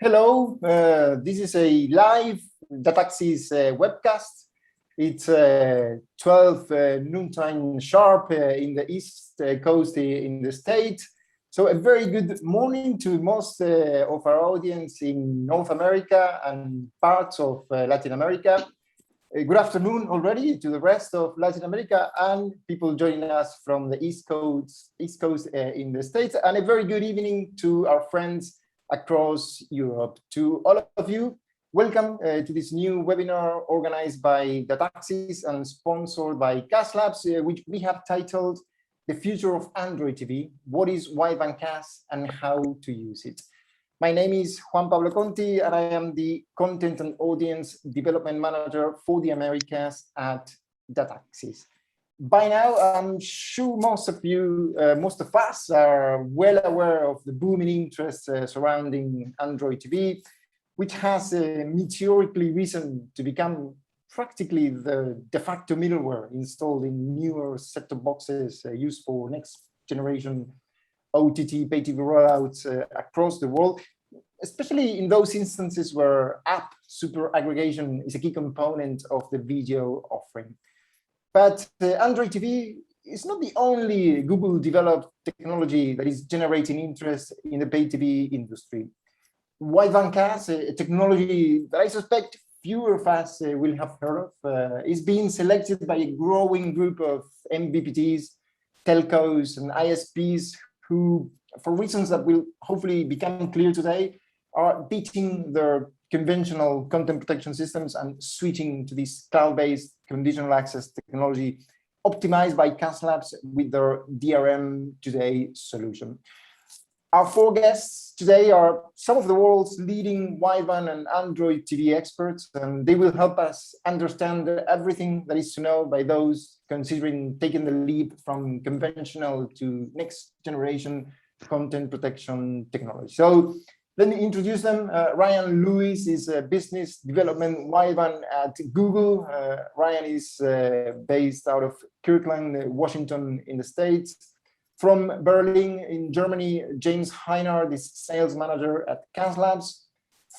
Hello, this is a live Dataxis webcast. It's 12 noontime sharp in the East Coast in the States. So a very good morning to most of our audience in North America and parts of Latin America. Good afternoon already to the rest of Latin America and people joining us from the East Coast in the States. And a very good evening to our friends across Europe. To all of you, welcome to this new webinar organized by Dataxis and sponsored by castLabs, which we have titled The Future of Android TV, What is Widevine CAS and How to Use it. My name is Juan Pablo Conti, and I am the Content and Audience Development Manager for the Americas at Dataxis. By now, I'm sure most of us are well aware of the booming interest surrounding Android TV, which has meteorically risen to become practically the de facto middleware installed in newer set-top boxes used for next generation OTT pay TV rollouts across the world, especially in those instances where app super aggregation is a key component of the video offering. But Android TV is not the only Google-developed technology that is generating interest in the pay TV industry. Widevine CAS, a technology that I suspect fewer of us will have heard of, is being selected by a growing group of MVPTs, telcos, and ISPs who, for reasons that will hopefully become clear today, are beating their conventional content protection systems and switching to this cloud-based conditional access technology optimized by castLabs with their DRMtoday solution. Our four guests today are some of the world's leading Widevine and Android TV experts, and they will help us understand everything that is to know by those considering taking the leap from conventional to next generation content protection technology. So let me introduce them. Ryan Lewis is a business development Widevine at Google. Ryan is based out of Kirkland, Washington in the States. From Berlin in Germany, James Heinard is sales manager at castLabs.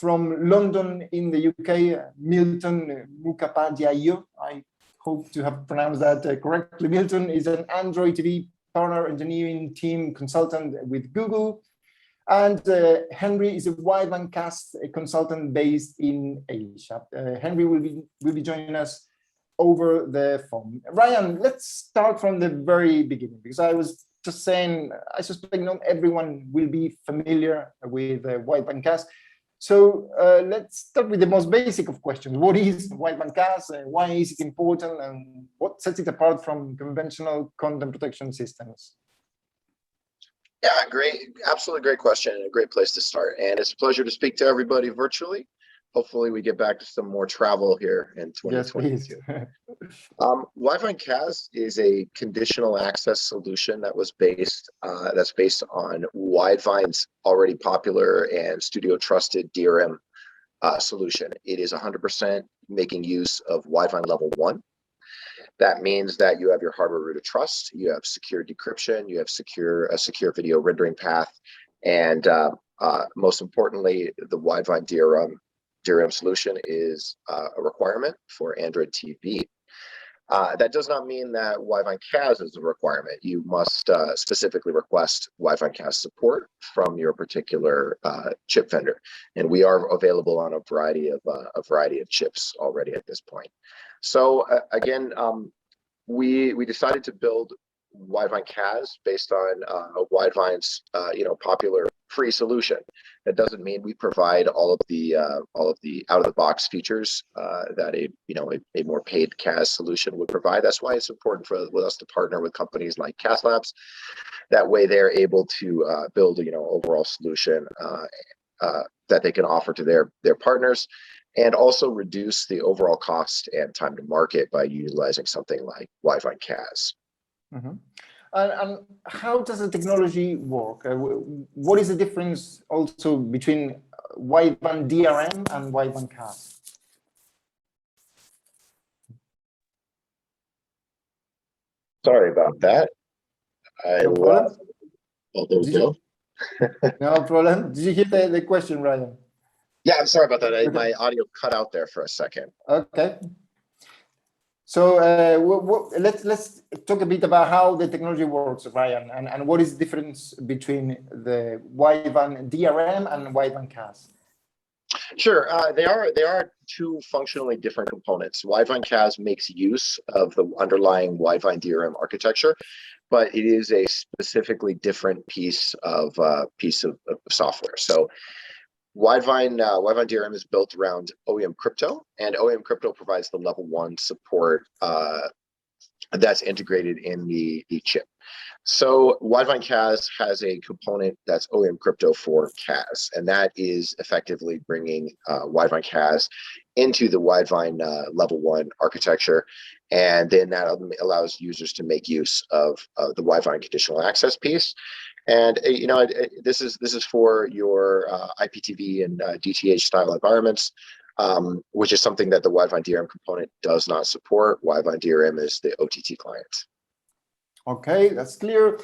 From London in the UK, Milton Mukapadiayo, I hope to have pronounced that correctly. Milton is an Android TV partner engineering team consultant with Google. And Henry is a Widevine CAS consultant based in Asia. Henry will be joining us over the phone. Ryan, let's start from the very beginning, because I was just saying, I suspect not everyone will be familiar with Widevine CAS. So let's start with the most basic of questions. What is Widevine CAS? Why is it important? And what sets it apart from conventional content protection systems? Yeah, great. Absolutely great question and a great place to start. And it's a pleasure to speak to everybody virtually. Hopefully we get back to some more travel here in 2022. Yes, Widevine CAS is a conditional access solution that was based on Widevine's already popular and studio trusted DRM solution. It is 100% making use of Widevine level 1. That means that you have your hardware root of trust, you have secure decryption, you have a secure video rendering path, and most importantly, the Widevine DRM solution is a requirement for Android TV. That does not mean that Widevine CAS is a requirement. You must specifically request Widevine CAS support from your particular chip vendor, and we are available on a variety of chips already at this point. So again, we decided to build Widevine CAS based on Widevine's popular free solution. That doesn't mean we provide all of the out-of-the-box features that a more paid CAS solution would provide. That's why it's important for us to partner with companies like castLabs. That way, they're able to build overall solution that they can offer to their partners, and also reduce the overall cost and time to market by utilizing something like Widevine CAS. Mm-hmm. And how does the technology work? What is the difference also between Widevine DRM and Widevine CAS? Sorry about that. No problem. Oh, there we go. No problem. Did you hear the question, Ryan? Yeah, I'm sorry about that. My audio cut out there for a second. Okay. So let's talk a bit about how the technology works, Ryan, and what is the difference between the Widevine DRM and Widevine CAS. Sure, they are two functionally different components. Widevine CAS makes use of the underlying Widevine DRM architecture, but it is a specifically different piece of software. So Widevine DRM is built around OEM crypto, and OEM crypto provides the level 1 support that's integrated in the chip. So Widevine CAS has a component that's OEM crypto for CAS, and that is effectively bringing Widevine CAS into the Widevine level 1 architecture, and then that allows users to make use of the Widevine conditional access piece. And this is for your IPTV and DTH style environments, which is something that the Widevine DRM component does not support. Widevine DRM is the OTT client. Okay, that's clear.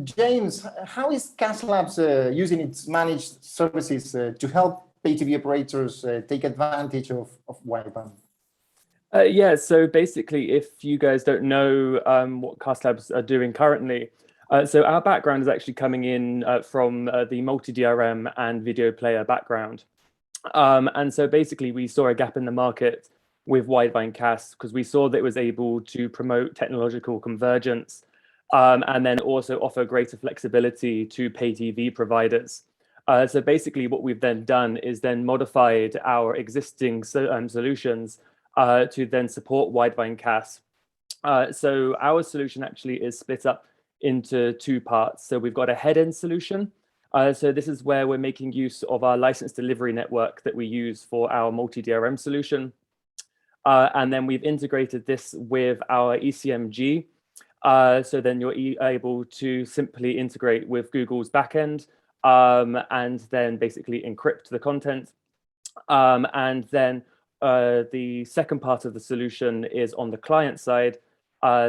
James, how is castLabs using its managed services to help pay TV operators take advantage of Widevine? Yeah, so basically, if you guys don't know what castLabs are doing currently, so our background is actually coming in from the multi-DRM and video player background. And so basically, we saw a gap in the market with Widevine CAS because we saw that it was able to promote technological convergence and then also offer greater flexibility to pay TV providers. So basically, what we've then done is then modified our existing solutions to then support Widevine CAS. So our solution actually is split up into two parts. So we've got a head-end solution. So this is where we're making use of our license delivery network that we use for our multi-DRM solution. And then we've integrated this with our ECMG. So then you're able to simply integrate with Google's backend and then basically encrypt the content. And then the second part of the solution is on the client side.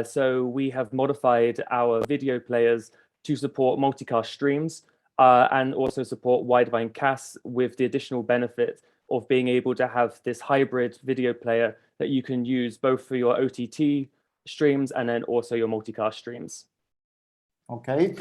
So we have modified our video players to support multicast streams and also support Widevine CAS with the additional benefit of being able to have this hybrid video player that you can use both for your OTT streams and then also your multicast streams. Okay.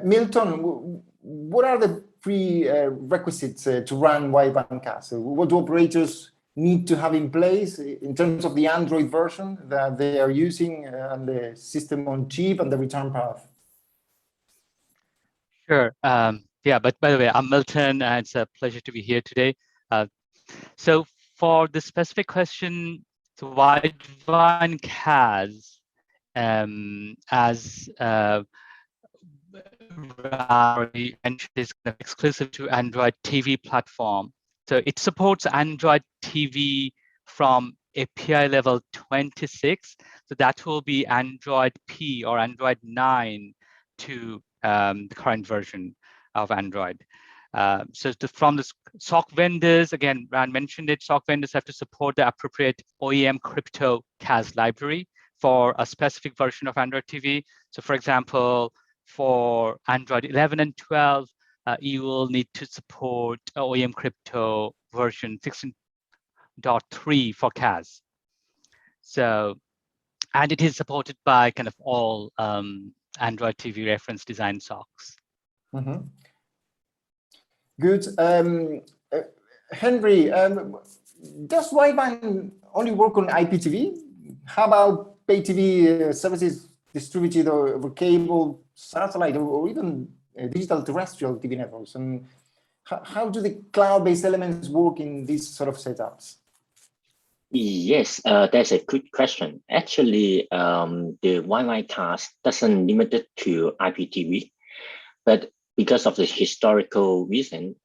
Milton, what are the prerequisites to run Widevine CAS? What do operators need to have in place in terms of the Android version that they are using and the system on chip and the return path? Sure. Yeah, but by the way, I'm Milton, and it's a pleasure to be here today. So for the specific question, so Widevine CAS, as Rari mentioned, is exclusive to Android TV platform. So it supports Android TV from API level 26. So that will be Android P or Android 9 to the current version of Android. So from the SOC vendors, again, Rand mentioned it, SOC vendors have to support the appropriate OEM crypto CAS library for a specific version of Android TV. So for example, for Android 11 and 12, you will need to support OEM crypto version 16.3 for CAS. So, and it is supported by kind of all Android TV reference design SOCs. Mm-hmm. Good. Henry, does Widevine only work on IPTV? How about pay TV services distributed over cable, satellite, or even digital terrestrial TV networks? And how do the cloud-based elements work in these sort of setups? Yes, that's a good question. Actually, the Widevine CAS doesn't limit it to IPTV, but because of the historical reason,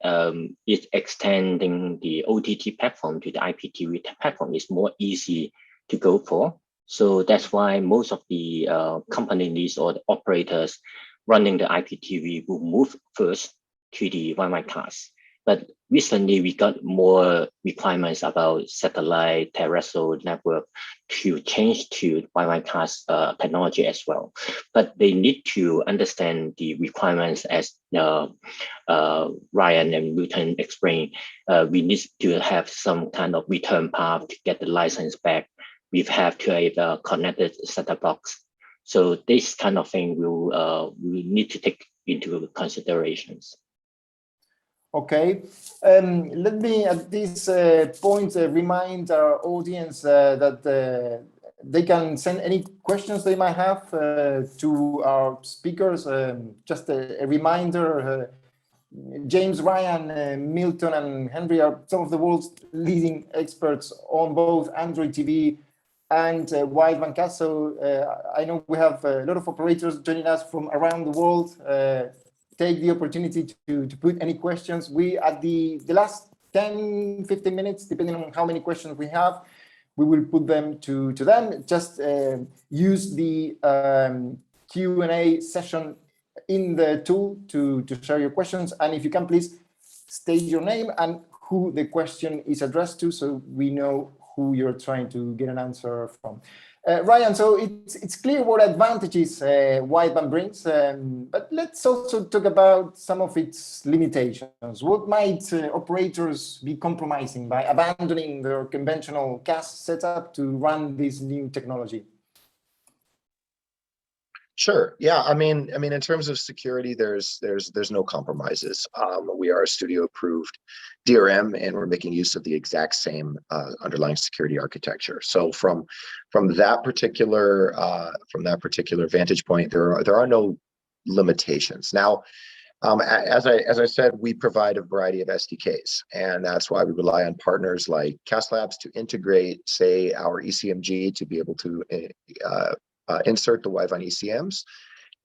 it's extending the OTT platform to the IPTV platform is more easy to go for. So that's why most of the companies or the operators running the IPTV will move first to the Widevine CAS. But recently, we got more requirements about satellite terrestrial network to change to Wi-Fi CAS technology as well. But they need to understand the requirements as Ryan and Newton explained. We need to have some kind of return path to get the license back. We have to have a connected set-top box. So this kind of thing we'll need to take into considerations. Okay, let me at this point remind our audience that they can send any questions they might have to our speakers. Just a reminder, James, Ryan, Milton, and Henry are some of the world's leading experts on both Android TV and Widevine CAS. So I know we have a lot of operators joining us from around the world. Take the opportunity to put any questions. We, at the last 10, 15 minutes, depending on how many questions we have, we will put them to them. Just use the Q&A session in the tool to share your questions. And if you can, please state your name and who the question is addressed to, so we know who you're trying to get an answer from. Ryan, so it's clear what advantages wideband brings, but let's also talk about some of its limitations. What might operators be compromising by abandoning their conventional CAS setup to run this new technology? Sure. Yeah. I mean, in terms of security, there's no compromises. We are a studio-approved DRM, and we're making use of the exact same underlying security architecture. So from that particular vantage point, there are no limitations. Now, as I said, we provide a variety of SDKs, and that's why we rely on partners like castLabs to integrate, say, our ECMG to be able to insert the Widevine ECMs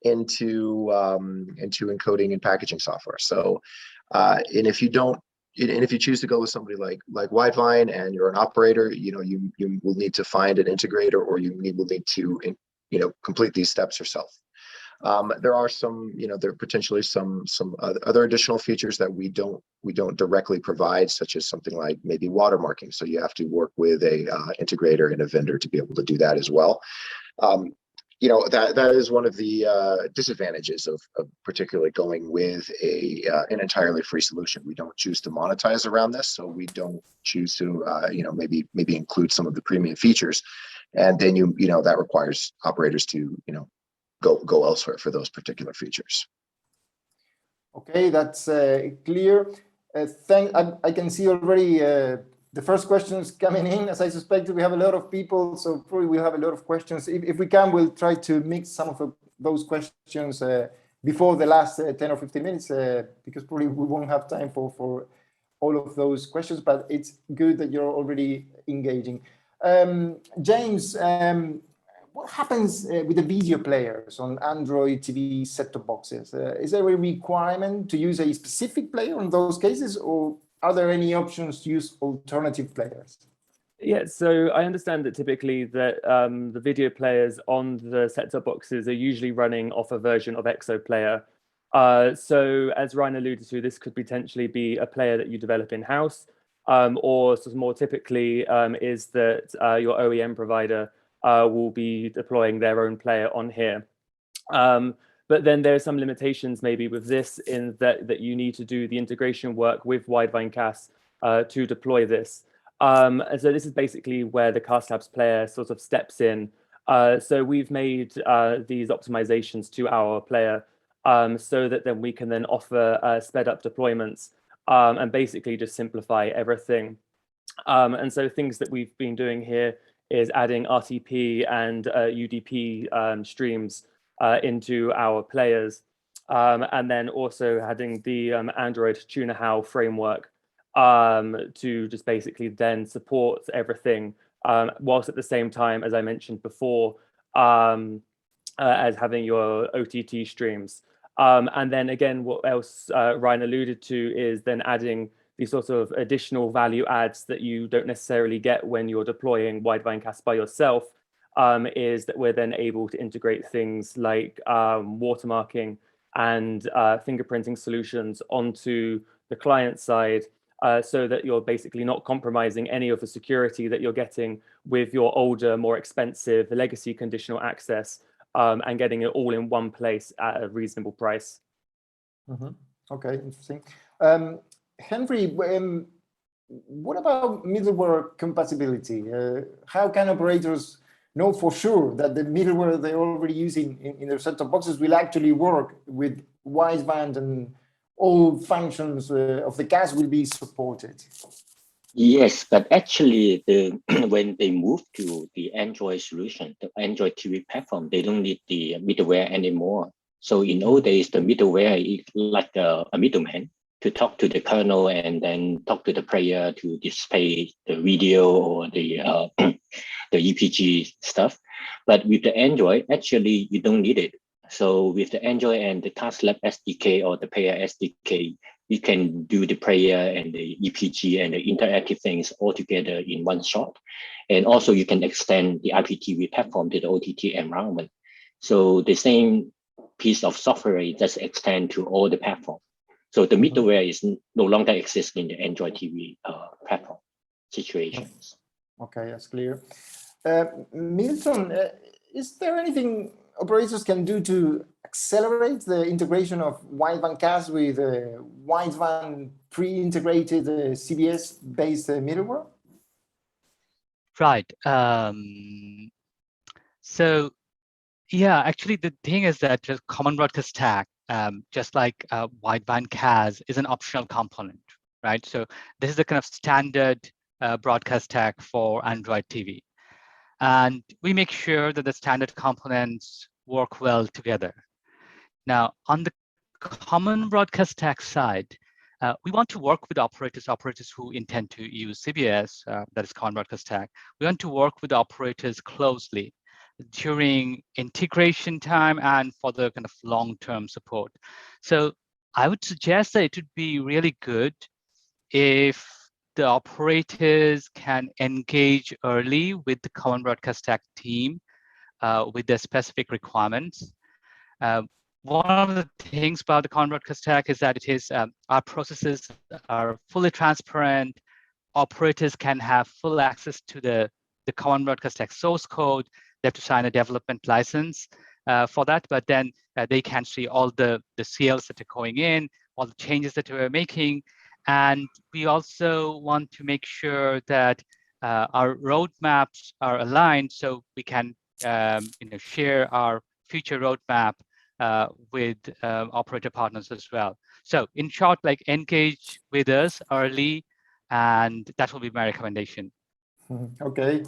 into encoding and packaging software. So, and if you choose to go with somebody like Widevine and you're an operator, you will need to find an integrator, or you will need to complete these steps yourself. There are there are potentially some other additional features that we don't directly provide, such as something like maybe watermarking. So you have to work with a integrator and a vendor to be able to do that as well. That is one of the disadvantages of particularly going with an entirely free solution. We don't choose to monetize around this, so we don't choose to maybe include some of the premium features, and then that requires operators to go elsewhere for those particular features. Okay, that's clear. I can see already the first questions coming in. As I suspected, we have a lot of people, so probably we'll have a lot of questions. If we can, we'll try to mix some of those questions before the last 10 or 15 minutes, because probably we won't have time for all of those questions, but it's good that you're already engaging. James, what happens with the video players on Android TV set-top boxes? Is there a requirement to use a specific player in those cases, or are there any options to use alternative players? Yeah, so I understand that typically that the video players on the set-top boxes are usually running off a version of XO Player. So as Ryan alluded to, this could potentially be a player that you develop in-house, or sort of more typically is that your OEM provider will be deploying their own player on here. But then there are some limitations maybe with this, in that you need to do the integration work with Widevine CAS to deploy this. And so this is basically where the castLabs player sort of steps in. So we've made these optimizations to our player so that then we can then offer sped up deployments and basically just simplify everything. And so things that we've been doing here is adding RTP and UDP streams into our players, and then also adding the Android TunerHow framework to just basically then support everything, whilst at the same time, as I mentioned before, as having your OTT streams. And then again, what else Ryan alluded to is then adding these sort of additional value adds that you don't necessarily get when you're deploying Widevine CAS by yourself, is that we're then able to integrate things like watermarking and fingerprinting solutions onto the client side, so that you're basically not compromising any of the security that you're getting with your older, more expensive legacy conditional access, and getting it all in one place at a reasonable price. Mm-hmm. Okay, interesting. Henry, what about middleware compatibility? How can operators know for sure that the middleware they're already using in their set-top boxes will actually work with wideband, and all functions of the CAS will be supported? Yes, but actually, when they move to the Android solution, the Android TV platform, they don't need the middleware anymore. So in old days, the middleware is like a middleman to talk to the kernel and then talk to the player to display the video or the EPG stuff. But with the Android, actually, you don't need it. So with the Android and the castLabs SDK or the player SDK, you can do the player and the EPG and the interactive things all together in one shot. And also you can extend the IPTV platform to the OTT environment. So the same piece of software just extend to all the platforms. So the middleware is no longer exists in the Android TV platform situations. Okay, that's clear. Milton, is there anything operators can do to accelerate the integration of Widevine CAS with Widevine pre-integrated-CBS-based middleware? Right. So, yeah, actually, the thing is that the common broadcast stack, just like Widevine CAS, is an optional component, right? So this is the kind of standard broadcast stack for Android TV. And we make sure that the standard components work well together. Now, on the common broadcast stack side, we want to work with operators who intend to use CBS, that is common broadcast stack. We want to work with operators closely during integration time and for the kind of long-term support. So I would suggest that it would be really good if the operators can engage early with the common broadcast stack team with their specific requirements. One of the things about the common broadcast stack is that it is our processes are fully transparent. Operators can have full access to the common broadcast stack source code. They have to sign a development license for that, but then they can see all the CLs that are going in, all the changes that we're making. And we also want to make sure that our roadmaps are aligned so we can share our future roadmap with operator partners as well. So in short, like engage with us early, and that will be my recommendation. Okay,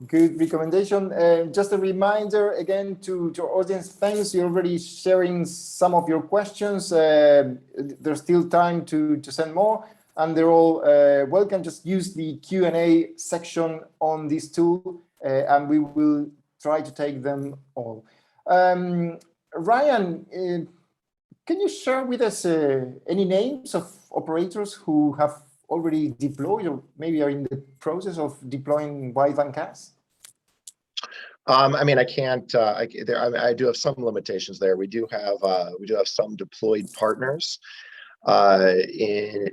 good recommendation. Just a reminder again to our audience, thanks, you're already sharing some of your questions. There's still time to send more, and they're all welcome. Just use the Q&A section on this tool, and we will try to take them all. Ryan, can you share with us any names of operators who have already deployed or maybe are in the process of deploying Widevine CAS? I mean, I can't. I do have some limitations there. We do have some deployed partners,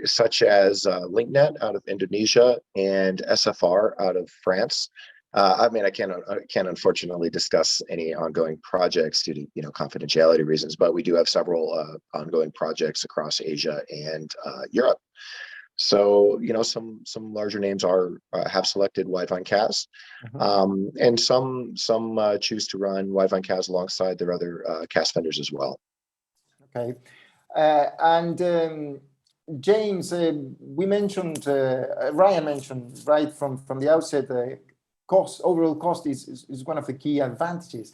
such as LinkNet out of Indonesia and SFR out of France. I mean, I can't unfortunately discuss any ongoing projects due to confidentiality reasons, but we do have several ongoing projects across Asia and Europe. So some larger names have selected Widevine CAS, and some choose to run Widevine CAS alongside their other CAS vendors as well. Okay, and James, we mentioned Ryan mentioned right from the outset. Overall cost is one of the key advantages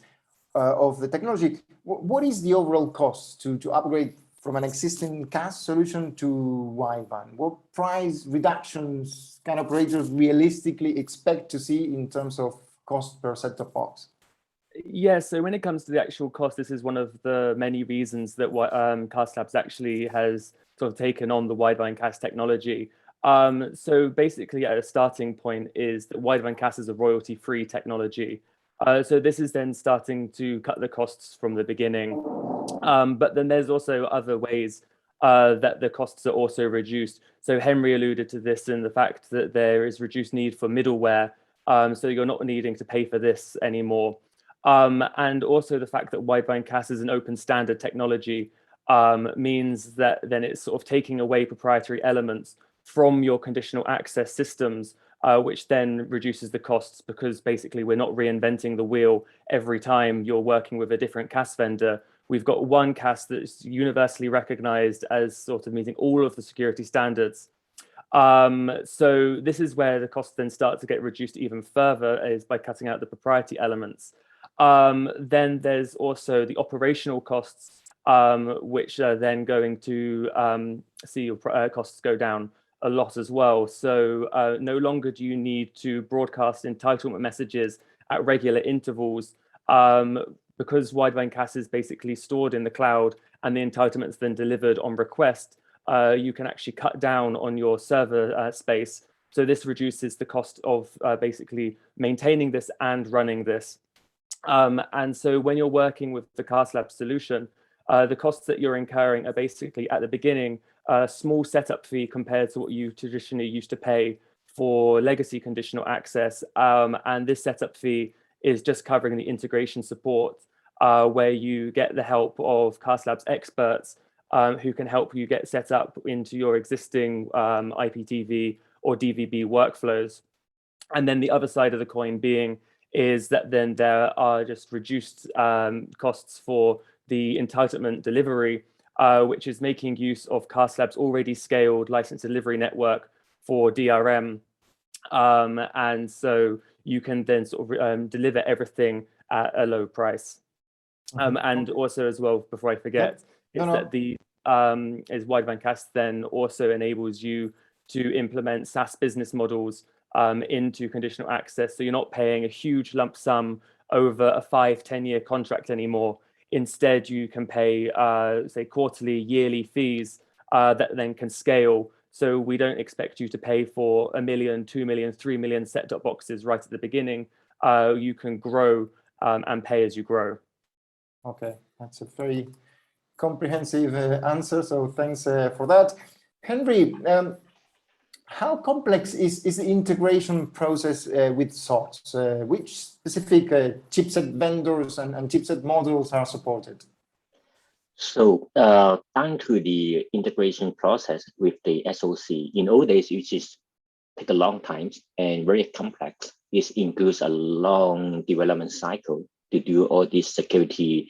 of the technology. What is the overall cost to upgrade from an existing CAS solution to Widevine? What price reductions can operators realistically expect to see in terms of cost per set-top box? Yeah, so when it comes to the actual cost, this is one of the many reasons that castLabs actually has sort of taken on the Widevine CAS technology. So basically, at a starting point is that Widevine CAS is a royalty-free technology. So this is then starting to cut the costs from the beginning. But then there's also other ways that the costs are also reduced. So Henry alluded to this in the fact that there is reduced need for middleware, so you're not needing to pay for this anymore. And also the fact that Widevine CAS is an open standard technology means that then it's sort of taking away proprietary elements from your conditional access systems, which then reduces the costs, because basically we're not reinventing the wheel every time you're working with a different CAS vendor. We've got one CAS that's universally recognized as sort of meeting all of the security standards. So this is where the costs then start to get reduced even further, is by cutting out the proprietary elements. Then there's also the operational costs, which are then going to see your costs go down a lot as well. So no longer do you need to broadcast entitlement messages at regular intervals, because Widevine CAS is basically stored in the cloud and the entitlements then delivered on request. You can actually cut down on your server space. So this reduces the cost of basically maintaining this and running this. And so when you're working with the castLabs solution, the costs that you're incurring are basically at the beginning a small setup fee compared to what you traditionally used to pay for legacy conditional access. And this setup fee is just covering the integration support, where you get the help of castLabs experts who can help you get set up into your existing IPTV or DVB workflows. And then the other side of the coin being is that then there are just reduced costs for the entitlement delivery, which is making use of castLabs' already scaled license delivery network for DRM. And so you can then sort of deliver everything at a low price. And also as well, before I forget, that the Widevine CAS then also enables you to implement SaaS business models into conditional access. So you're not paying a huge lump sum over a 5-10 year contract anymore. Instead, you can pay, say, quarterly, yearly fees that then can scale. So we don't expect you to pay for 1 million, 2 million, 3 million set-top boxes right at the beginning. You can grow and pay as you grow. Okay, that's a very comprehensive answer. So thanks for that. Henry, how complex is the integration process with SOCs? Which specific chipset vendors and chipset models are supported? So down to the integration process with the SoC, in old days, it just take a long time and very complex. This includes a long development cycle to do all this security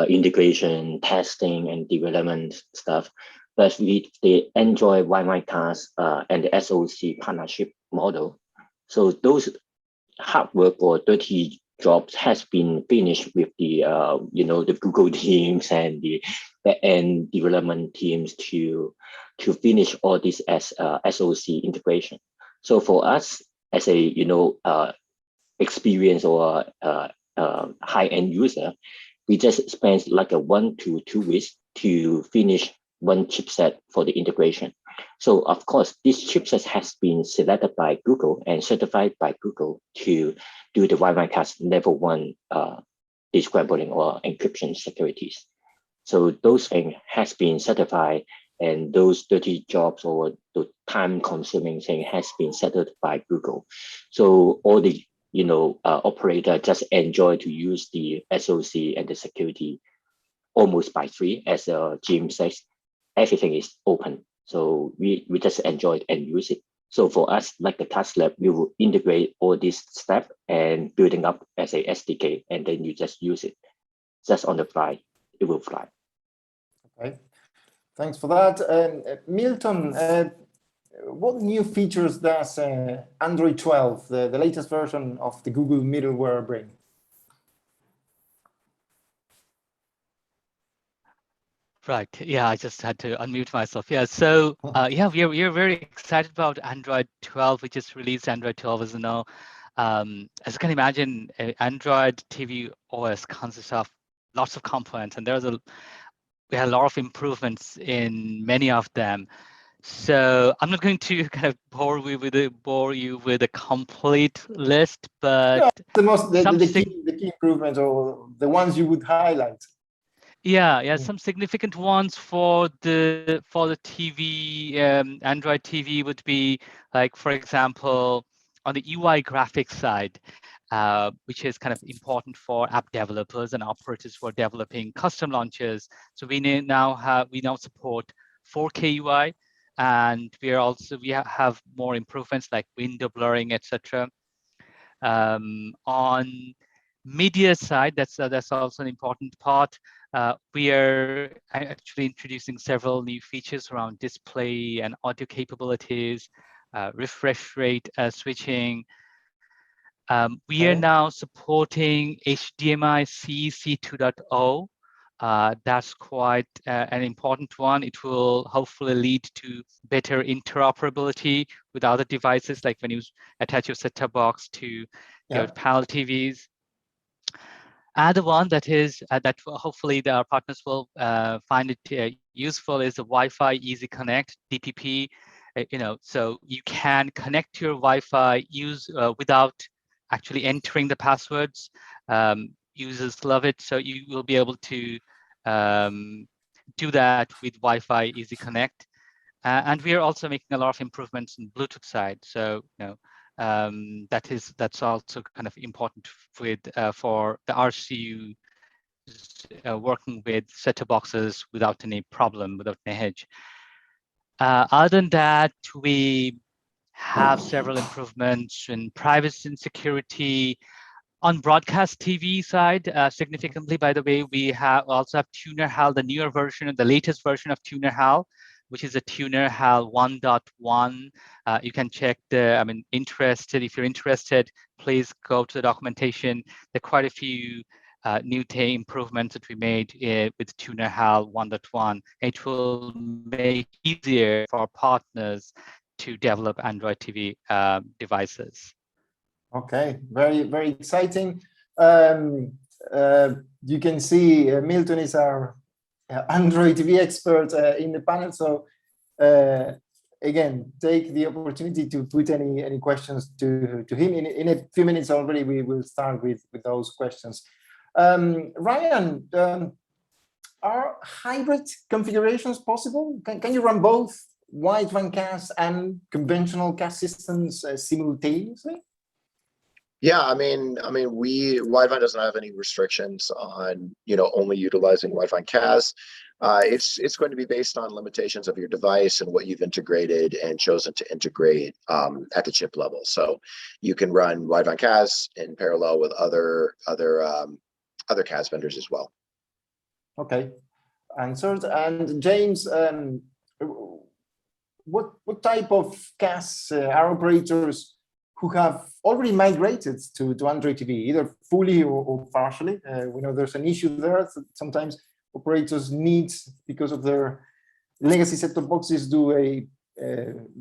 integration, testing, and development stuff. But with the Android Widevine CAS and the SoC partnership model, so those hard work or dirty jobs has been finished with the the Google teams and the back-end development teams to finish all this as SoC integration. So for us as a experience or high-end user, we just spent like a 1 to 2 weeks to finish one chipset for the integration. So of course, this chipset has been selected by Google and certified by Google to do the Widevine CAS level 1 descrambling or encryption securities. So those things has been certified, and those dirty jobs or the time-consuming thing has been settled by Google. So all the operator just enjoy to use the SoC and the security almost by free. As Jim says, everything is open. So we just enjoy it and use it. So for us, like the castLab, we will integrate all these steps and building up as a SDK, and then you just use it. Just on the fly, it will fly. Okay, thanks for that. Milton, what new features does Android 12, the latest version of the Google middleware, bring? Right. Yeah, I just had to unmute myself. Yeah. So yeah, we are very excited about Android 12. We just released Android 12, as you know. As you can imagine, Android TV OS consists of lots of components, and we had a lot of improvements in many of them. So I'm not going to kind of bore you with a complete list, but the key improvements or the ones you would highlight. Yeah, some significant ones for the TV, Android TV would be like, for example, on the UI graphics side, which is kind of important for app developers and operators who are developing custom launchers. So we now support 4K UI, and we have more improvements like window blurring, etc. On media side, that's also an important part. We are actually introducing several new features around display and audio capabilities, refresh rate switching. We are now supporting HDMI-C 2.0. That's quite an important one. It will hopefully lead to better interoperability with other devices, like when you attach your set-top box to your panel TVs. Other one that hopefully our partners will find it useful is the Wi-Fi Easy Connect, DPP. So you can connect your Wi-Fi without actually entering the passwords. Users love it, so you will be able to do that with Wi-Fi Easy Connect. And we are also making a lot of improvements in Bluetooth side. So that's also kind of important for the RCU working with set-top boxes without any problem, without any hitch. Other than that, we have several improvements in privacy and security. On broadcast TV side, significantly, by the way, we also have Tuner HAL, the newer version, the latest version of Tuner HAL, which is a Tuner HAL 1.1. You can check if you're interested, please go to the documentation. There are quite a few new improvements that we made with Tuner HAL 1.1. It will make it easier for our partners to develop Android TV devices. Okay, very, very exciting. You can see Milton is our Android TV expert in the panel. So again, take the opportunity to put any questions to him. In a few minutes already, we will start with those questions. Ryan, are hybrid configurations possible? Can you run both Widevine CAS and conventional CAS systems simultaneously? Yeah, Widevine doesn't have any restrictions on only utilizing Widevine CAS. It's going to be based on limitations of your device and what you've integrated and chosen to integrate at the chip level. So you can run Widevine CAS in parallel with other CAS vendors as well. Okay, answered. And James, what type of CAS are operators who have already migrated to Android TV, either fully or partially? We know there's an issue there. Sometimes operators need, because of their legacy set-top boxes, do a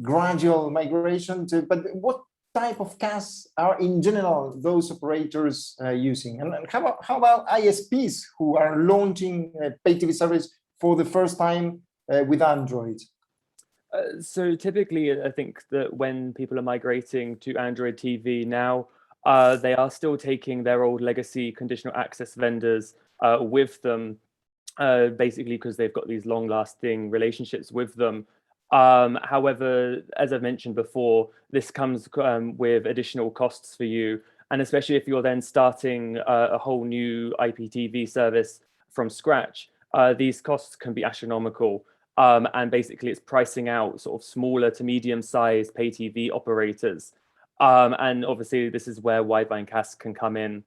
gradual migration but what type of CAS are in general those operators using? And how about ISPs who are launching a pay TV service for the first time with Android? So typically, I think that when people are migrating to Android TV now, they are still taking their old legacy conditional access vendors with them, basically because they've got these long-lasting relationships with them. However, as I've mentioned before, this comes with additional costs for you. And especially if you're then starting a whole new IPTV service from scratch, these costs can be astronomical. And basically it's pricing out sort of smaller to medium-sized pay TV operators. And obviously this is where Widevine CAS can come in.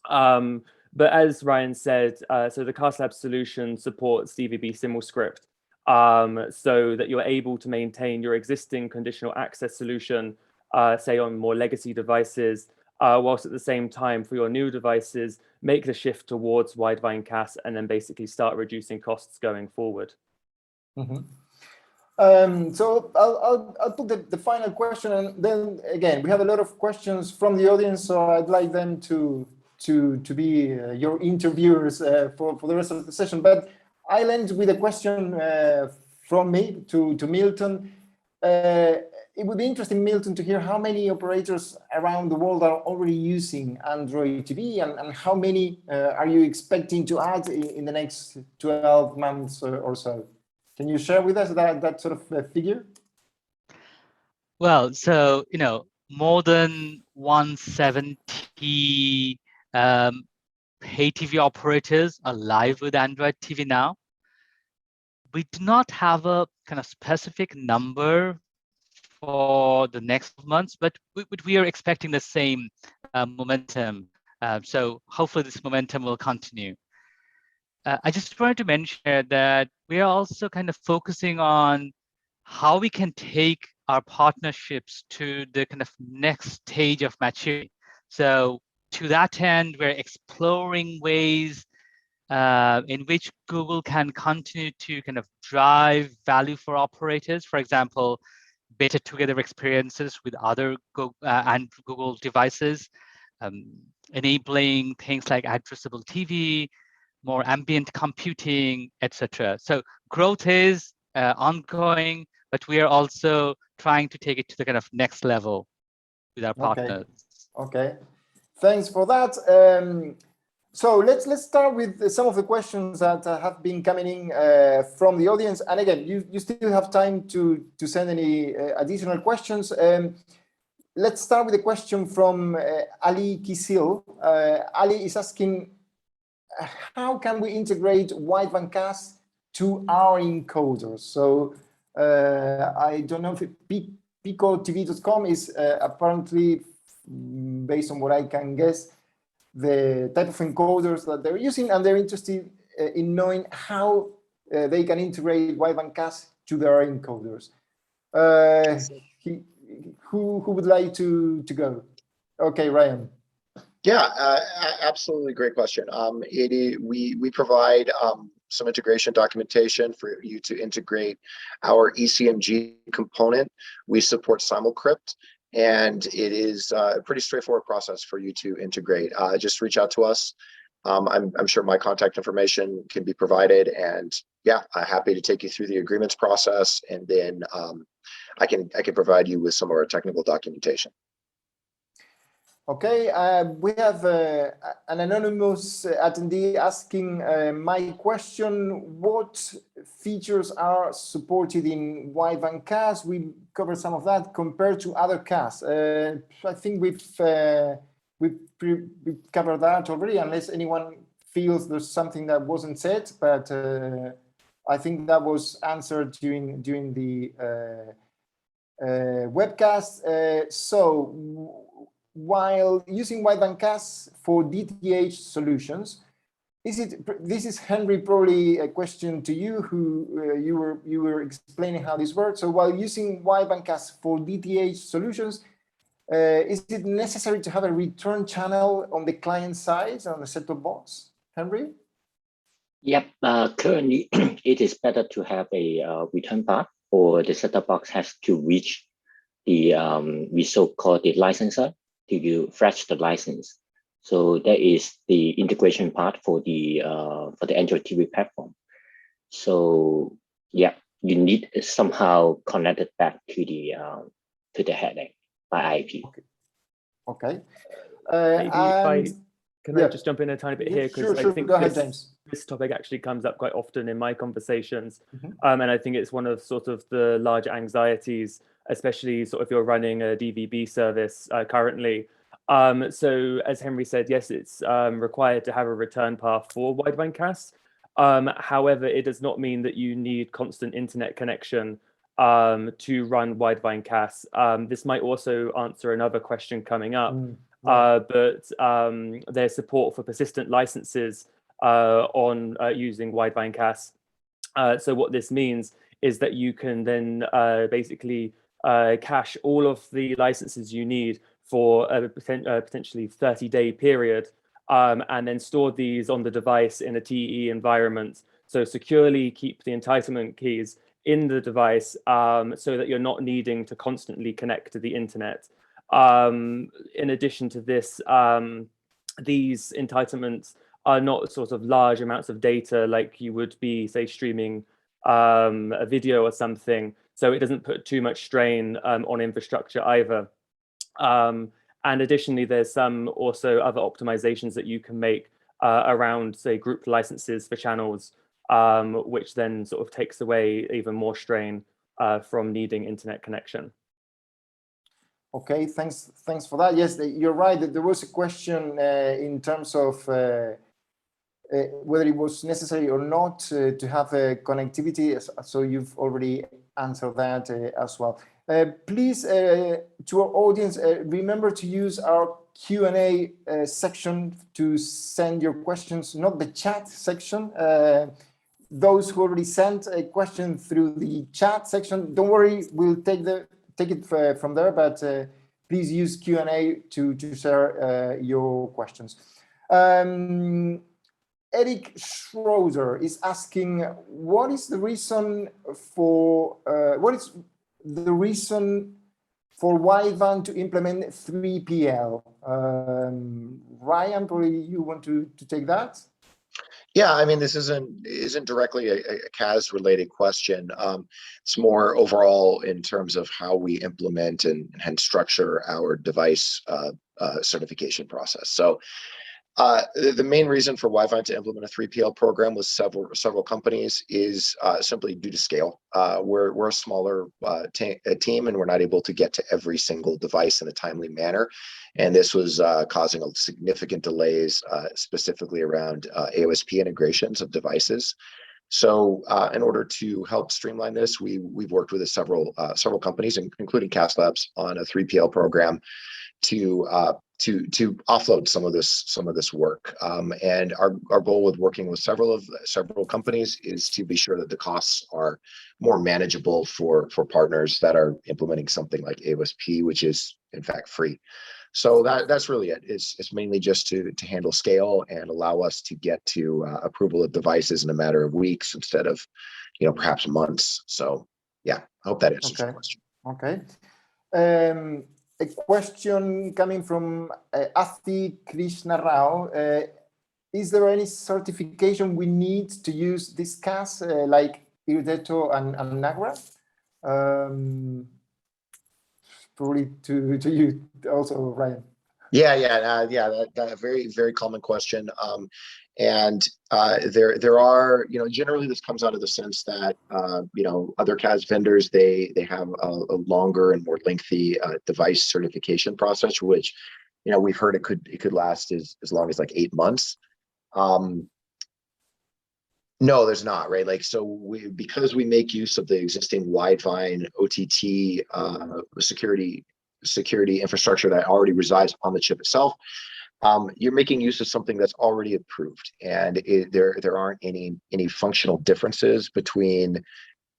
But as Ryan said, so the castLabs solution supports DVB SimulScript, so that you're able to maintain your existing conditional access solution, say on more legacy devices, whilst at the same time for your new devices, make the shift towards Widevine CAS and then basically start reducing costs going forward. Mm-hmm. So I'll put the final question, and then again we have a lot of questions from the audience, so I'd like them to be your interviewers for the rest of the session. But I'll end with a question from me to Milton. it would be interesting, Milton, to hear how many operators around the world are already using Android TV, and how many are you expecting to add in the next 12 months or so? Can you share with us that sort of figure? Well, so, more than 170 pay TV operators are live with Android TV now. We do not have a kind of specific number for the next months, but we are expecting the same momentum. So hopefully this momentum will continue. I just wanted to mention that we are also kind of focusing on how we can take our partnerships to the kind of next stage of maturity. So to that end, we're exploring ways in which Google can continue to kind of drive value for operators. For example, better together experiences with other Google devices, enabling things like addressable TV, more ambient computing, etc. So growth is ongoing, but we are also trying to take it to the kind of next level with our partners. Okay, thanks for that. So let's start with some of the questions that have been coming in from the audience. And again, you still have time to send any additional questions. Let's start with a question from Ali Kisil. Ali is asking, how can we integrate Widevine CAS to our encoders? So I don't know if picotv.com is apparently, based on what I can guess, the type of encoders that they're using, and they're interested in knowing how they can integrate Widevine CAS to their encoders. Who would like to go? Okay, Ryan. Yeah, absolutely, great question. We provide some integration documentation for you to integrate our ECMG component. We support Simulcrypt, and it is a pretty straightforward process for you to integrate. Just reach out to us. I'm sure my contact information can be provided, and yeah, I'm happy to take you through the agreements process, and then I can provide you with some of our technical documentation. Okay, we have an anonymous attendee asking my question: what features are supported in Widevine CAS? We covered some of that compared to other CAS. I think we've covered that already, unless anyone feels there's something that wasn't said. But I think that was answered during the webcast. So while using Widevine CAS for DTH solutions, this is Henry, probably a question to you, who you were explaining how this works. So while using Widevine CAS for DTH solutions, is it necessary to have a return channel on the client side on the set-top box, Henry? Yep, currently it is better to have a return path, or the set-top box has to reach the we so-called the licensor to fetch the license. So that is the integration part for the Android TV platform. So yeah, you need somehow connected back to the headend by IP. Okay. Can I just jump in a tiny bit here? Because sure. I think Go ahead, James. This topic actually comes up quite often in my conversations. And I think it's one of sort of the larger anxieties, especially sort of if you're running a DVB service currently. So as Henry said, yes, it's required to have a return path for Widevine CAS. However, it does not mean that you need constant internet connection to run Widevine CAS. This might also answer another question coming up, but there's support for persistent licenses on using Widevine CAS. So what this means is that you can then basically cache all of the licenses you need for a potentially 30-day period, and then store these on the device in a TE environment. So securely keep the entitlement keys in the device so that you're not needing to constantly connect to the internet. In addition to this, these entitlements are not sort of large amounts of data like you would be, say, streaming a video or something, so it doesn't put too much strain on infrastructure either. And additionally, there's some also other optimizations that you can make around, say, group licenses for channels, which then sort of takes away even more strain from needing internet connection. Okay, thanks for that. Yes, you're right. There was a question in terms of whether it was necessary or not to have connectivity. So you've already answered that as well. Please, to our audience, remember to use our Q&A section to send your questions, not the chat section. Those who already sent a question through the chat section, don't worry, we'll take it from there, but please use Q&A to share your questions. Eric Schroeder is asking, what is the reason for Widevine to implement 3PL? Ryan, probably you want to take that? Yeah, I mean, this isn't directly a CAS related question. It's more overall in terms of how we implement and structure our device certification process. So the main reason for Widevine to implement a 3PL program with several companies is simply due to scale. We're a smaller team, and we're not able to get to every single device in a timely manner. And this was causing significant delays, specifically around AOSP integrations of devices. So in order to help streamline this, we've worked with several companies, including castLabs, on a 3PL program to offload some of this work. And our goal with working with several companies is to be sure that the costs are more manageable for partners that are implementing something like AOSP, which is in fact free. So that's really it. It's mainly just to handle scale and allow us to get to approval of devices in a matter of weeks instead of, perhaps months. So yeah, I hope that answers your question. Okay. A question coming from Athi Krishna Rao. Is there any certification we need to use this CAS like Irdeto and Nagra? Probably to you also, Ryan. Yeah. That very, very common question. And there are, generally this comes out of the sense that, other CAS vendors, they have a longer and more lengthy device certification process, which, we've heard it could last as long as like 8 months. No, there's not, right? Like, so because we make use of the existing Widevine OTT security infrastructure that already resides on the chip itself, you're making use of something that's already approved, and there aren't any functional differences between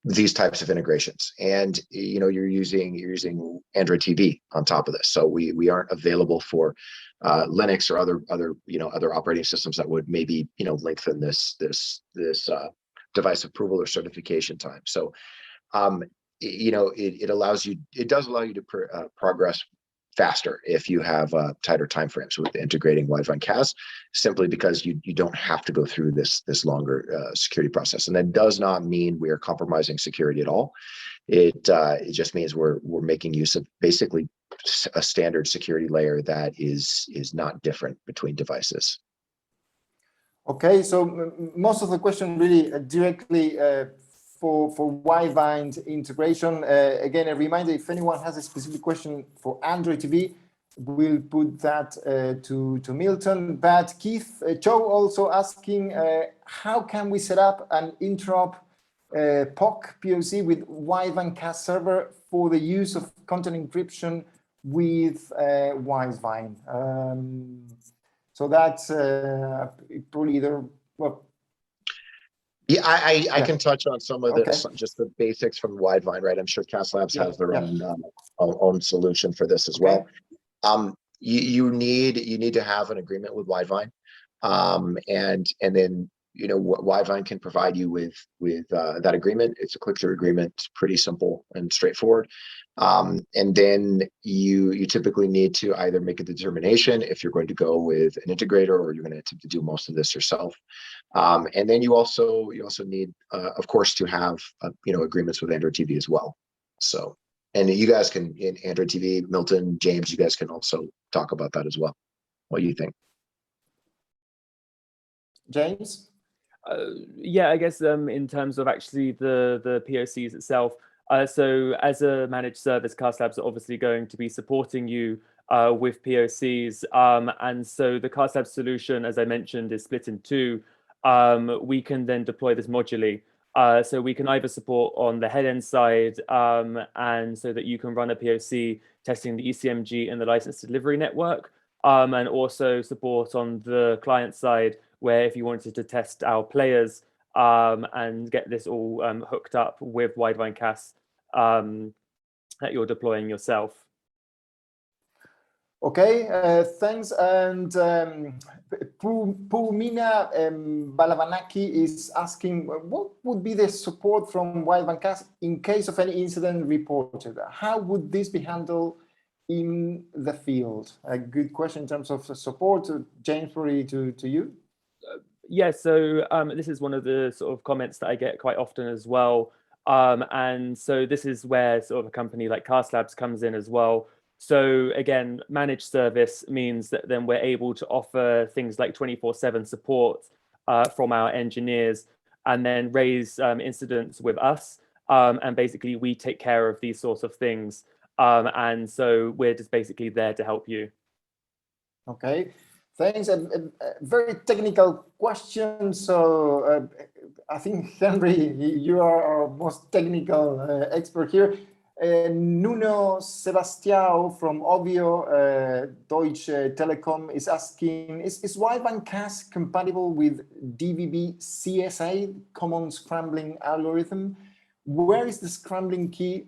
these types of integrations. And you're using Android TV on top of this, so we aren't available for Linux or other operating systems that would maybe lengthen this device approval or certification time. So it does allow you to progress faster if you have tighter timeframes with integrating Widevine CAS, simply because you don't have to go through this longer security process. And that does not mean we are compromising security at all. It just means we're making use of basically a standard security layer that is not different between devices. Okay, so most of the question really directly for Widevine's integration. Again, a reminder, if anyone has a specific question for Android TV, we'll put that to Milton. But Keith Cho also asking, how can we set up an interop POC POC with Widevine CAS server for the use of content encryption with Widevine? So that's probably either, well. Yeah, I can touch on some of this, just the basics from Widevine, right? I'm sure castLabs has their own solution for this as well. You need to have an agreement with Widevine, and then Widevine can provide you with that agreement. It's a click-through agreement. It's pretty simple and straightforward. And then you typically need to either make a determination if you're going to go with an integrator or you're going to attempt to do most of this yourself. And then you also need, of course, to have agreements with Android TV as well. So, and you guys can, in Android TV, Milton, James, you guys can also talk about that as well. What do you think? James? Yeah, I guess in terms of actually the POCs itself, so as a managed service, castLabs are obviously going to be supporting you with POCs. And so the castLabs solution, as I mentioned, is split in two. We can then deploy this modularly. So we can either support on the head-end side, and so that you can run a POC testing the ECMG and the license delivery network, and also support on the client side, where if you wanted to test our players and get this all hooked up with Widevine CAS that you're deploying yourself. Okay, thanks. And Pulmina Balavanaki is asking, what would be the support from Widevine CAS in case of any incident reported? How would this be handled in the field? A good question in terms of support. James, probably to you. Yeah, so this is one of the sort of comments that I get quite often as well. And so this is where sort of a company like castLabs comes in as well. So again, managed service means that then we're able to offer things like 24/7 support from our engineers, and then raise incidents with us. And basically we take care of these sorts of things. And so we're just basically there to help you. Okay. Thanks. A very technical question. So I think, Henry, you are our most technical expert here. Nuno Sebastião from Ovio Deutsche Telekom is asking, is Widevine CAS compatible with WV-CAS, common scrambling algorithm? Where is the scrambling key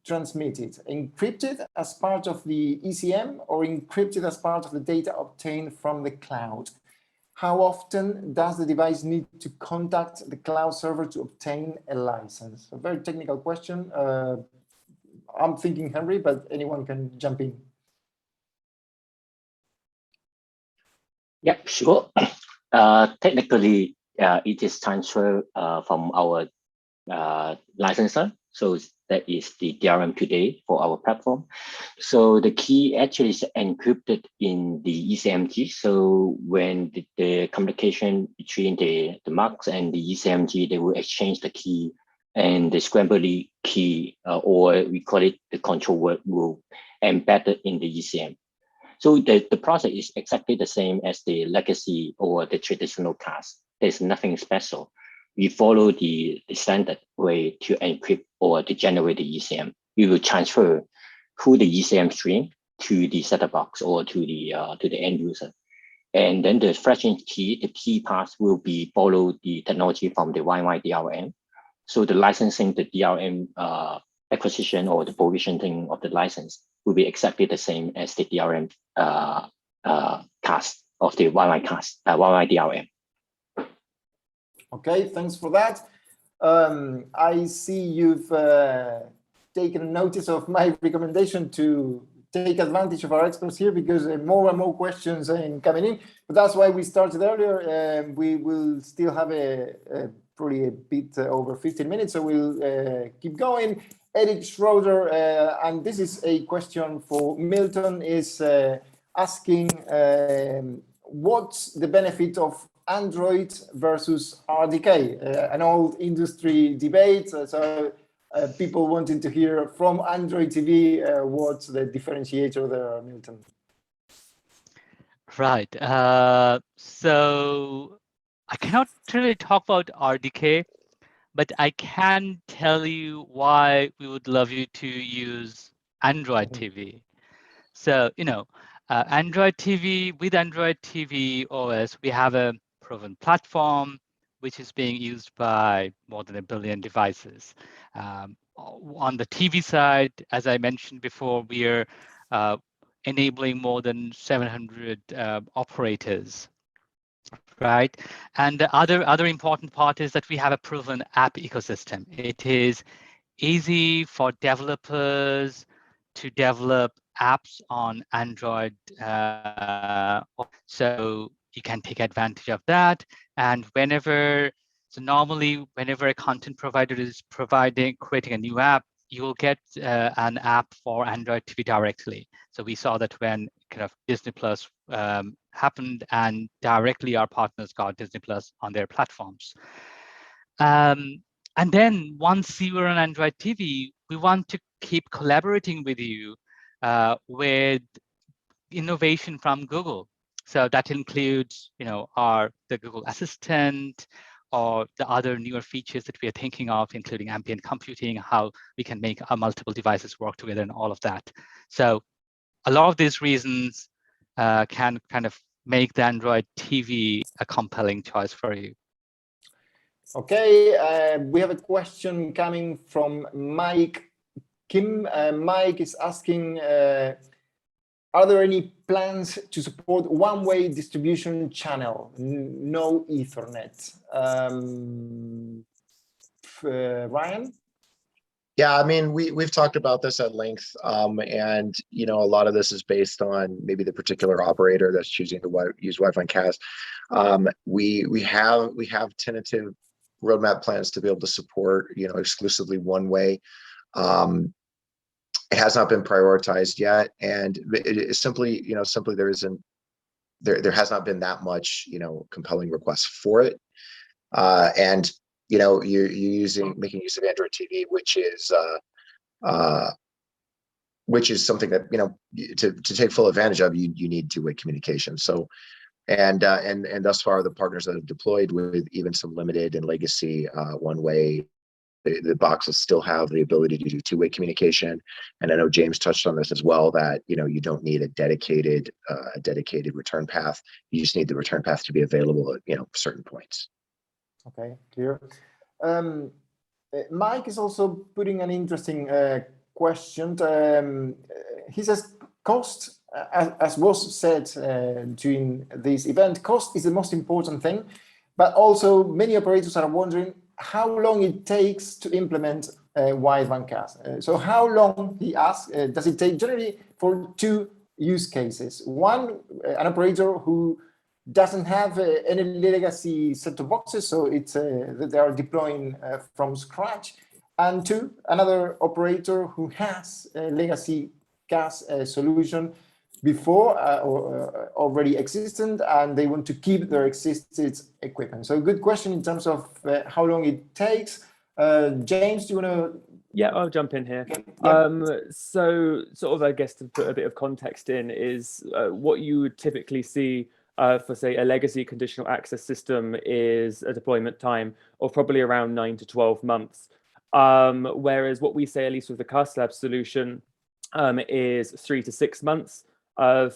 transmitted? Encrypted as part of the ECM or encrypted as part of the data obtained from the cloud? How often does the device need to contact the cloud server to obtain a license? A very technical question. I'm thinking Henry, but anyone can jump in. Yep, sure. Technically, it is transferred from our licensor. So that is the DRMtoday for our platform. So the key actually is encrypted in the ECMG. So when the communication between the MUX and the ECMG, they will exchange the key, and the scrambled key, or we call it the control word, will embed it in the ECM. So the process is exactly the same as the legacy or the traditional CAS. There's nothing special. We follow the standard way to encrypt or to generate the ECM. We will transfer through the ECM stream to the set-top box or to the end user. And then the fractional key, the key path will be follow the technology from the Widevine DRM. So the licensing, the DRM acquisition or the provisioning of the license will be exactly the same as the DRM CAS of the Widevine CAS, Widevine DRM. Okay, thanks for that. I see you've taken notice of my recommendation to take advantage of our experts here, because more and more questions are coming in. But that's why we started earlier. We will still have probably a bit over 15 minutes, so we'll keep going. Eric Schroeder, and this is a question for Milton, is asking what's the benefit of Android versus RDK, an old industry debate. So people wanting to hear from Android TV, what's the differentiator there, Milton? Right. So I cannot really talk about RDK, but I can tell you why we would love you to use Android TV. So, Android TV, with Android TV OS, we have a proven platform which is being used by more than 1 billion devices. On the TV side, as I mentioned before, we are enabling more than 700 operators right? And the other important part is that we have a proven app ecosystem. It is easy for developers to develop apps on Android, so you can take advantage of that. And normally whenever a content provider is creating a new app, you will get an app for Android TV directly. So we saw that when kind of Disney Plus happened, and directly our partners got Disney Plus on their platforms. And then once you are on Android TV, we want to keep collaborating with you with innovation from Google. So that includes, the Google Assistant, or the other newer features that we are thinking of, including ambient computing, how we can make our multiple devices work together, and all of that. So a lot of these reasons can kind of make the Android TV a compelling choice for you. Okay, we have a question coming from Mike Kim. Mike is asking, are there any plans to support one-way distribution channel, no Ethernet? Ryan? Yeah, I mean, we've talked about this at length, and a lot of this is based on maybe the particular operator that's choosing to use Widevine CAS. We have tentative roadmap plans to be able to support exclusively one way. It has not been prioritized yet, and it is simply there has not been that much compelling requests for it, and you're making use of Android TV, which is something that to take full advantage of, you need two-way communication. So and thus far, the partners that have deployed with even some limited and legacy one-way, the boxes still have the ability to do two-way communication. And I know James touched on this as well, that you don't need a dedicated return path. You just need the return path to be available at certain points. Okay, clear. Mike is also putting an interesting question. He says, cost, as was said during this event, cost is the most important thing, but also many operators are wondering how long it takes to implement Widevine CAS. So how long, he asks, does it take generally for two use cases? One, an operator who doesn't have any legacy set-top boxes, so it's they are deploying from scratch. And two, another operator who has a legacy CAS solution before or already existent, and they want to keep their existing equipment. So good question in terms of how long it takes. James, do you want to? Yeah, I'll jump in here. Yeah. So sort of, I guess, to put a bit of context in, is what you would typically see for, say, a legacy conditional access system is a deployment time of probably around 9 to 12 months. Whereas what we say, at least with the castLabs solution, is 3 to 6 months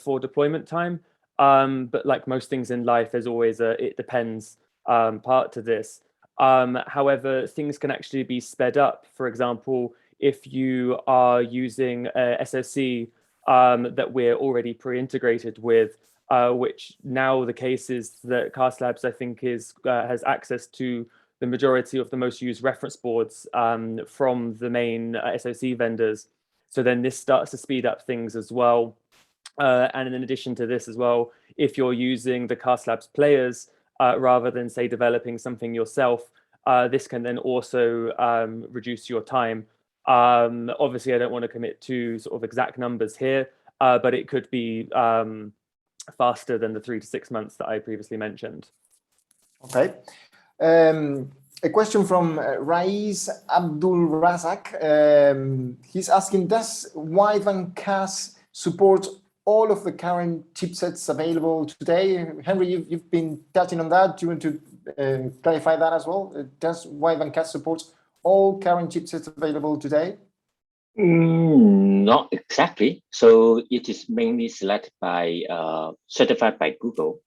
for deployment time. But like most things in life, there's always a it depends part to this. However, things can actually be sped up. For example, if you are using a SoC that we're already pre-integrated with, which now the case is that castLabs, I think, has access to the majority of the most used reference boards from the main SoC vendors. So then this starts to speed up things as well. And in addition to this as well, if you're using the castLabs players rather than, say, developing something yourself, this can then also reduce your time. Obviously, I don't want to commit to sort of exact numbers here, but it could be faster than the 3 to 6 months that I previously mentioned. Okay. A question from Raiz Abdul Razak. He's asking, does Widevine CAS support all of the current chipsets available today? Henry, you've been touching on that. Do you want to clarify that as well? Does Widevine CAS support all current chipsets available today? Not exactly. So it is mainly selected by, certified by Google.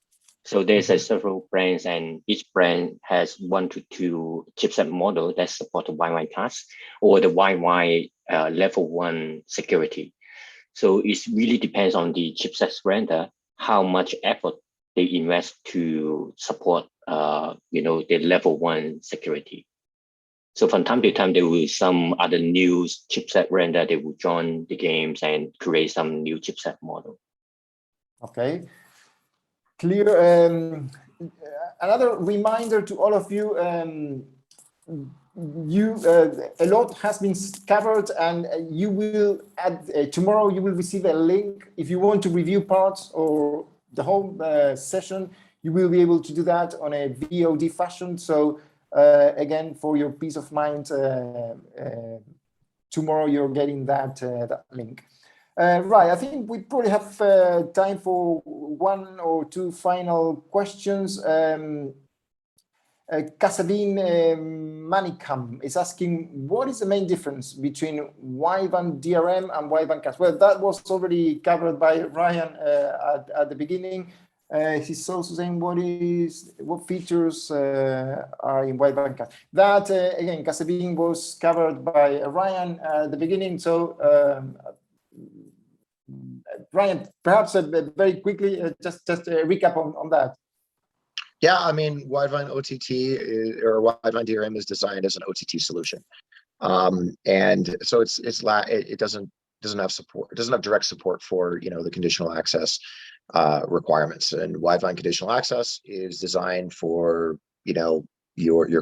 So there's several brands, and each brand has 1 to 2 chipset model that support the Widevine CAS or the Widevine level 1 security. So it really depends on the chipset vendor, how much effort they invest to support, the level 1 security. So from time to time, there will be some other new chipset render. They will join the games and create some new chipset model. Okay, clear. Another reminder to all of you, a lot has been covered, and you will tomorrow you will receive a link. If you want to review parts or the whole session, you will be able to do that on a VOD fashion. So again, for your peace of mind, tomorrow you're getting that link. Right, I think we probably have time for 1 or 2 final questions. Kasavin Manikam is asking, what is the main difference between Widevine DRM and Widevine CAS? Well, that was already covered by Ryan at the beginning. He's also saying what features are in Widevine CAS. That again, Kasavin was covered by Ryan at the beginning. So Ryan, perhaps very quickly, just a recap on that. Yeah, I mean, Widevine OTT or Widevine DRM is designed as an OTT solution, and so it doesn't have support. It doesn't have direct support for the conditional access requirements. And Widevine conditional access is designed for your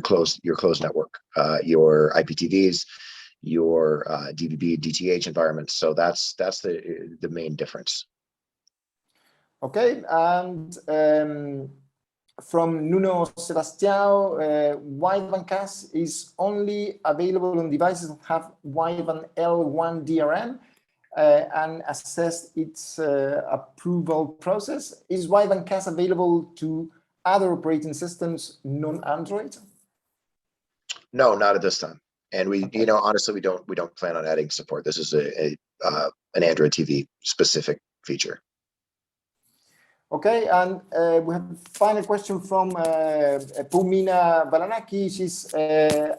closed network, your IPTVs, your DVB, DTH environments. So that's the main difference. Okay, and from Nuno Sebastião, Widevine CAS is only available on devices that have Widevine L1 DRM and assess its approval process. Is Widevine CAS available to other operating systems non-Android? No, not at this time. And we, honestly, we don't plan on adding support. This is an Android TV specific feature. Okay, and we have a final question from Pumina Balanaki. She's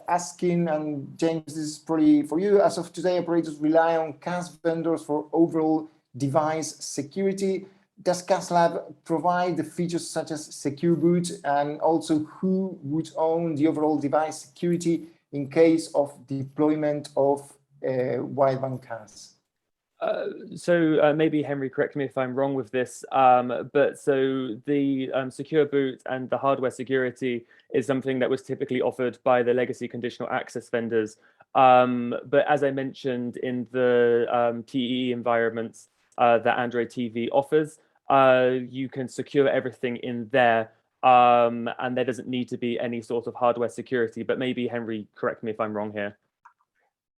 asking, and James, this is probably for you. As of today, operators rely on CAS vendors for overall device security. Does castLabs provide the features such as secure boot, and also who would own the overall device security in case of deployment of Widevine CAS? So maybe Henry, correct me if I'm wrong with this, but so the secure boot and the hardware security is something that was typically offered by the legacy conditional access vendors. But as I mentioned, in the TEE environments that Android TV offers, you can secure everything in there, and there doesn't need to be any sort of hardware security. But maybe Henry, correct me if I'm wrong here.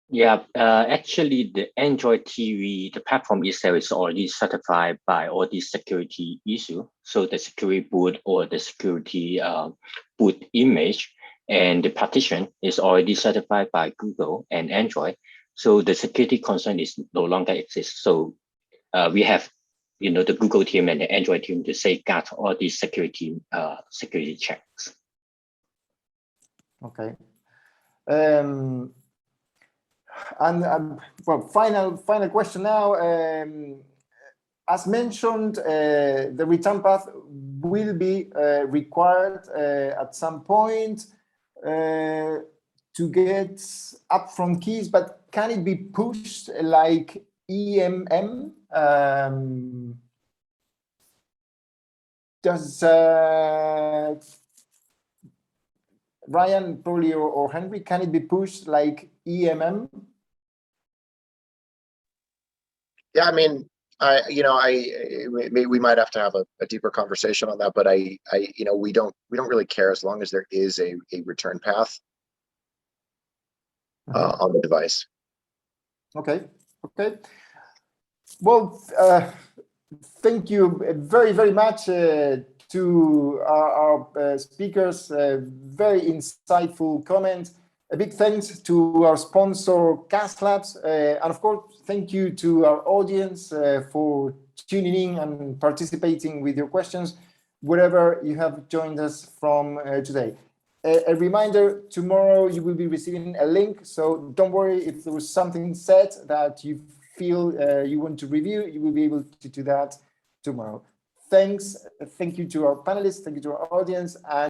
Yeah, actually, the Android TV, the platform itself is already certified by all these security issues. So the security boot or the security boot image and the partition is already certified by Google and Android. So the security concern is no longer exists. So we have, the Google team and the Android team to safeguard all these security checks. Okay. And well, final question now. As mentioned, the return path will be required at some point to get upfront keys, but can it be pushed like EMM? Does Ryan, probably, or Henry, can it be pushed like EMM? Yeah, I mean, we might have to have a deeper conversation on that, but we don't really care as long as there is a return path on the device. Okay. Well, thank you very, very much to our speakers. Very insightful comments. A big thanks to our sponsor, castLabs, and of course, thank you to our audience for tuning in and participating with your questions, wherever you have joined us from today. A reminder, tomorrow you will be receiving a link, so don't worry if there was something said that you feel you want to review, you will be able to do that tomorrow. Thank you to our panelists, thank you to our audience, and